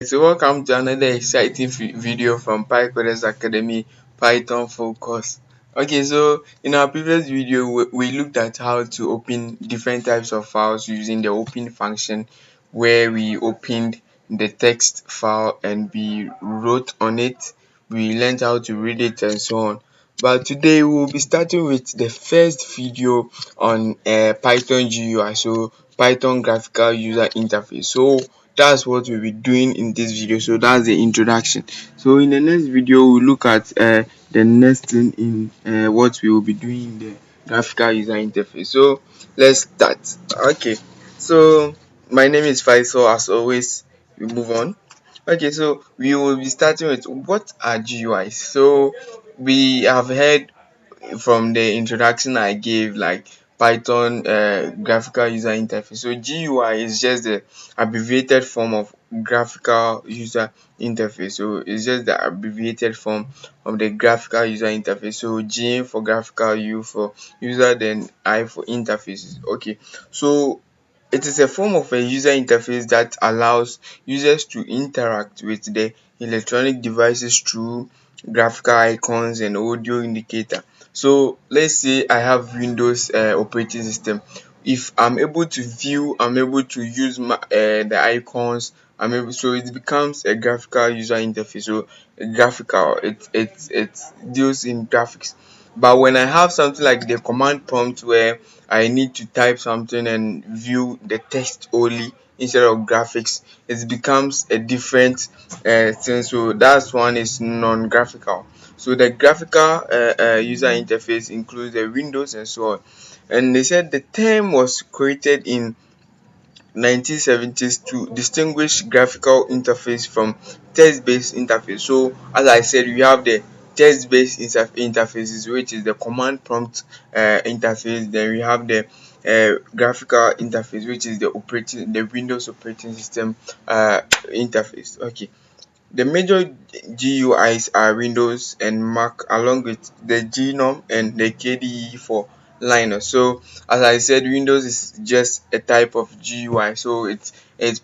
So welcome to another exciting video from Pycoders Academy Python Focus. Okay, so in our previous video we looked at how to open different types of files using the open function, where we opened the text file and we wrote on it. We learned how to read it and so on. But today we will be starting with the first video on Python GUI, so Python graphical user interface. So that's what we'll be doing in this video. So that's the introduction. So in the next video we'll look at the next thing in what we will be doing in the graphical user interface. So let's start. Okay, so my name is Faisal. As always, we move on. Okay, so we will be starting with what are GUIs. So we have heard from the introduction I gave, like Python graphical user interface. So GUI is just the abbreviated form of graphical user interface. So it's just the abbreviated form of the graphical user interface. So G for graphical, U for user, then I for interfaces. Okay, so it is a form of a user interface that allows users to interact with the electronic devices through graphical icons and audio indicator. So let's say I have Windows operating system. If I'm able to view, I'm able to use the icons. So it becomes a graphical user interface. So graphical, it deals in graphics. But when I have something like the command prompt, where I need to type something and view the text only instead of graphics, it becomes a different thing. So that's one is non-graphical. So the graphical user interface includes the windows and so on. And they said the term was created in 1970s to distinguish graphical interface from text-based interface. So as I said, we have the text-based interfaces, which is the command prompt interface. Then we have the graphical interface, which is the Windows operating system interface. Okay, the major GUIs are Windows and Mac, along with the GNOME and the KDE for Linux. So as I said, Windows is just a type of GUI, so it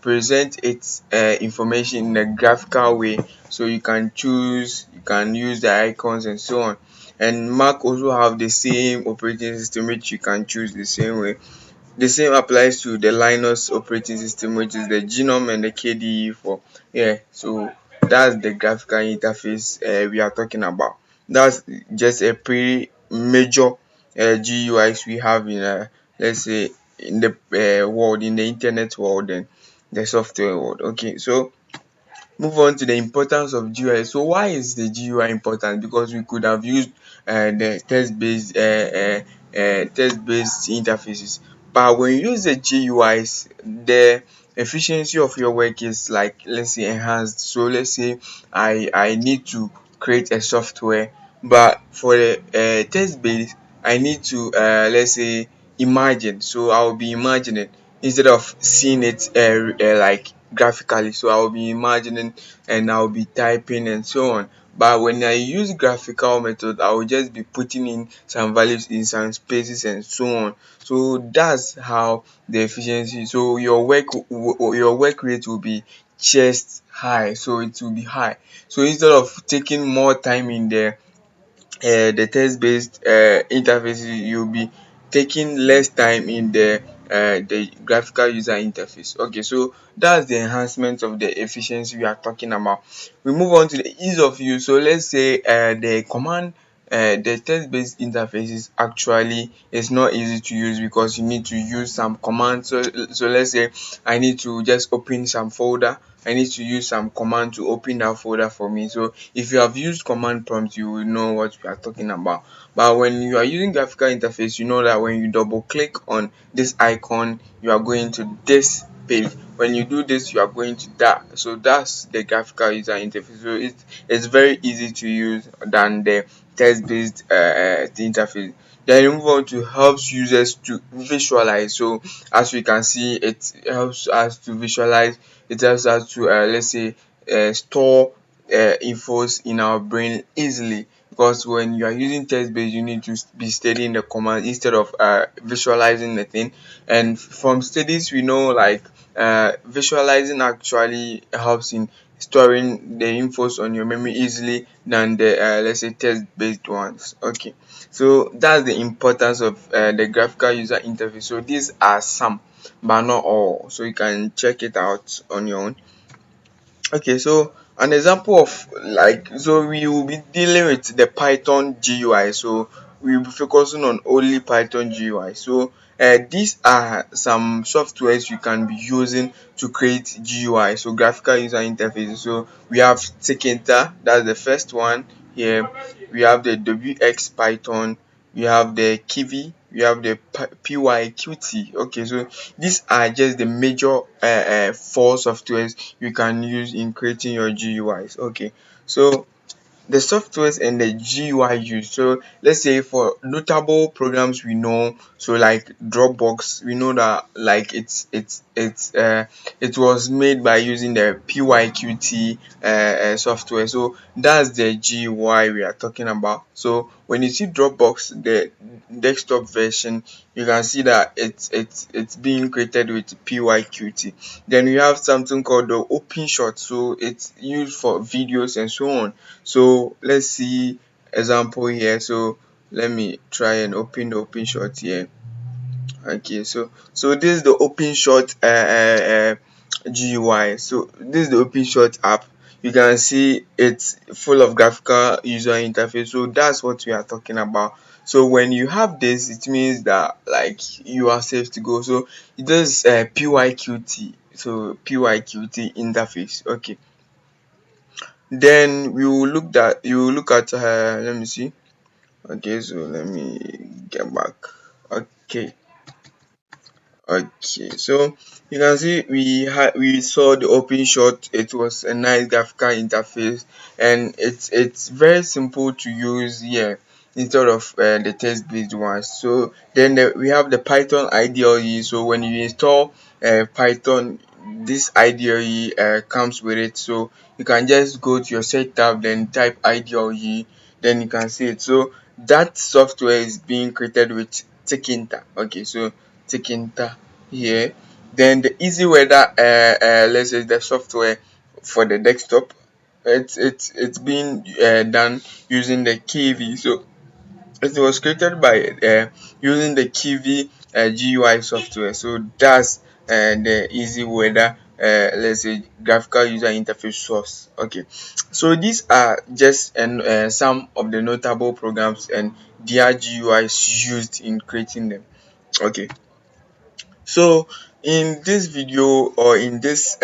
presents its information in a graphical way, so you can choose, you can use the icons and so on. And Mac also have the same operating system, which you can choose the same way. The same applies to the Linux operating system, which is the GNOME and the KDE for, yeah. So that's the graphical interface we are talking about. That's just a pretty major GUIs we have in let's say in the world, in the internet world and the software world. Okay, so move on to the importance of GUI. So why is the GUI important? Because we could have used the text-based interfaces, but when you use the GUIs, the efficiency of your work is, like, let's say, enhanced. So let's say I need to create a software, but for the text-based, I need to let's say imagine. So I will be imagining instead of seeing it like graphically. So I will be imagining and I'll be typing and so on. But when I use graphical method, I will just be putting in some values in some spaces and so on. So that's how the efficiency. So your work rate will be just high. So it will be high. So instead of taking more time in the text-based interfaces, you'll be taking less time in the graphical user interface. Okay, so that's the enhancement of the efficiency we are talking about. We move on to the ease of use. So let's say the text-based interfaces actually is not easy to use, because you need to use some commands. So let's say I need to just open some folder. I need to use some command to open that folder for me. So if you have used command prompt, you will know what we are talking about. But when you are using graphical interface, you know that when you double click on this icon, you are going to this page. When you do this, you are going to that. So that's the graphical user interface. So it's very easy to use than the text-based interface. Then you move on to helps users to visualize. So as we can see, it helps us to visualize. It helps us to let's say store infos in our brain easily, because when you are using text based, you need to be studying the command instead of visualizing the thing. And from studies, we know, like, visualizing actually helps in storing the infos on your memory easily than the let's say text based ones. Okay, so that's the importance of the graphical user interface. So these are some but not all, so you can check it out on your own. Okay, so an example of like, so we will be dealing with the Python GUI. So we will be focusing on only Python GUI. So these are some softwares you can be using to create GUI, so graphical user interfaces. So we have Tkinter, that's the first one here. We have the WX Python, we have the Kiwi, we have the Pyqt. Okay, so these are just the major four softwares you can use in creating your GUIs. Okay, so the softwares and the GUI used. So let's say for notable programs we know, so like Dropbox, we know that like it was made by using the Pyqt software. So that's the GUI we are talking about. So when you see Dropbox, the desktop version, you can see that it's being created with Pyqt. Then we have something called the OpenShot, so it's used for videos and so on. So let's see example here. So let me try and open the OpenShot here. Okay, so this is the OpenShot GUI. So this is the OpenShot app. You can see it's full of graphical user interface. So that's what we are talking about. So when you have this, it means that like you are safe to go. So this is Pyqt. So Pyqt interface. Okay. Then we will look at let me see. Okay, so let me get back. Okay. Okay, so you can see we saw the OpenShot. It was a nice graphical interface, and it's very simple to use here instead of the text based ones. So then we have the Python IDE. So when you install Python, this IDE comes with it. So you can just go to your setup, then type IDE, then you can see it. So that software is being created with Tkinter. Okay, so Tkinter here. Then the easy weather let's say the software for the desktop, it's being done using the Kiwi. So it was created by using the Kiwi GUI software. So that's the easy weather let's say graphical user interface source. Okay, so these are just some of the notable programs and their GUIs used in creating them. Okay, so in this video or in this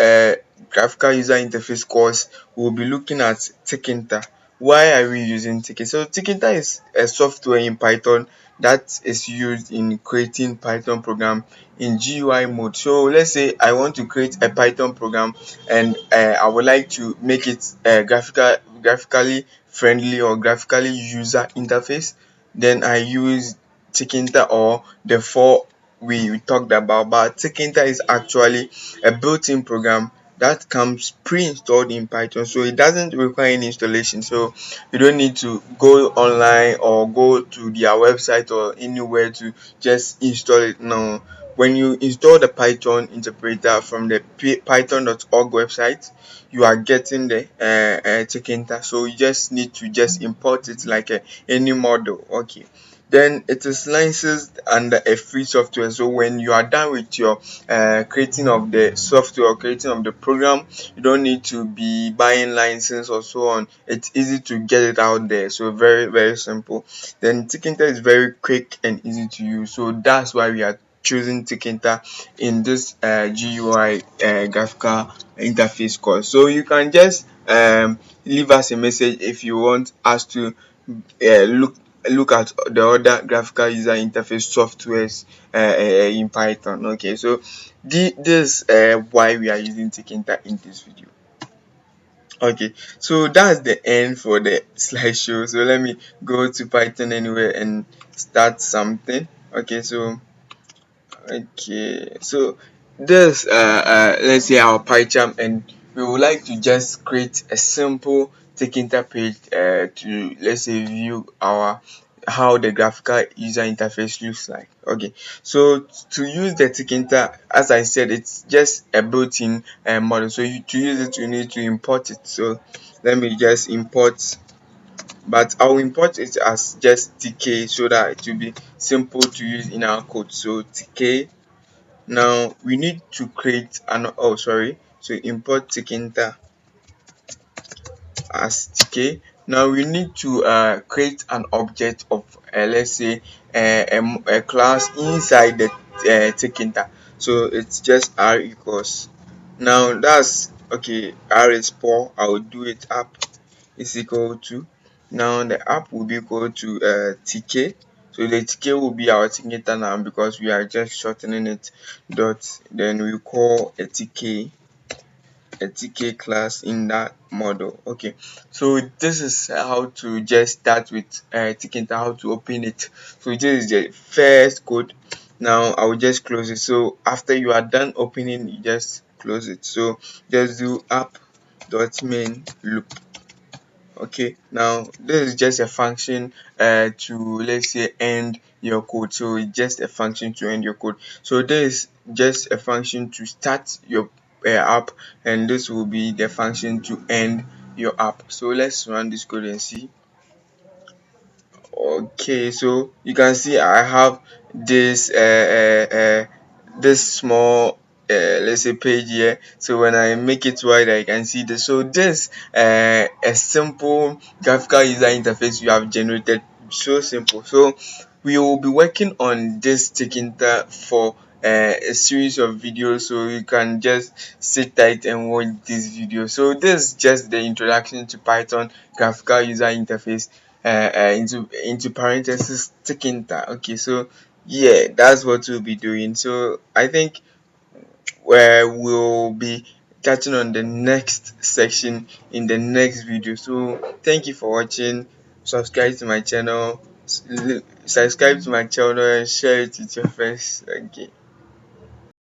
graphical user interface course, we'll be looking at Tkinter. Why are we using Tkinter? So Tkinter is a software in Python that is used in creating Python program in GUI mode. So let's say I want to create a Python program and I would like to make it graphically friendly or graphically user interface. Then I use Tkinter or the four we talked about. But Tkinter is actually a built-in program that comes pre-installed in Python, so it doesn't require any installation. So you don't need to go online or go to their website or anywhere to just install it. No, when you install the Python interpreter from the python.org website, you are getting the Tkinter. So you just need to just import it like any model. Okay, then it is licensed under a free software. So when you are done with your creating of the software or creating of the program, you don't need to be buying license or so on. It's easy to get it out there, so very very simple. Then Tkinter is very quick and easy to use, so that's why we are choosing Tkinter in this GUI graphical interface course. So you can just leave us a message if you want us to look at the other graphical user interface softwares in Python. Okay, so this why we are using Tkinter in this video. Okay, so that's the end for the slideshow. So let me go to Python anywhere and start something. Okay, so this let's say our PyCharm, and we would like to just create a simple Tkinter page to let's say view our how the graphical user interface looks like. Okay, so to use the Tkinter, as I said, it's just a built-in model. So to use it, you need to import it. So let me just import, but I'll import it as just tk so that it will be simple to use in our code. So tk. Now we need to create an, oh sorry, so import Tkinter as tk. Now we need to create an object of let's say a class inside the Tkinter. So it's just r equals, now that's okay, r is poor, I will do it up is equal to, now the app will be equal to tk. So the tk will be our Tkinter now because we are just shortening it, dot, then we call a tk class in that model. Okay, so this is how to just start with Tkinter, how to open it. So this is the first code. Now I will just close it. So after you are done opening, you just close it. So just do app dot main loop. Okay, now this is just a function to, let's say, end your code. So it's just a function to end your code. So this is just a function to start your app, and this will be the function to end your app. So let's run this code and see. Okay, so you can see I have this this small let's say page here. So when I make it wide, I can see this. So this a simple graphical user interface you have generated, so simple. So we will be working on this Tkinter for a series of videos, so you can just sit tight and watch this video. So this is just the introduction to Python graphical user interface, into parentheses Tkinter. Okay, so yeah, that's what we'll be doing. So I think we'll be touching on the next section in the next video. So thank you for watching. Subscribe to my channel, subscribe to my channel and share it with your friends. Okay.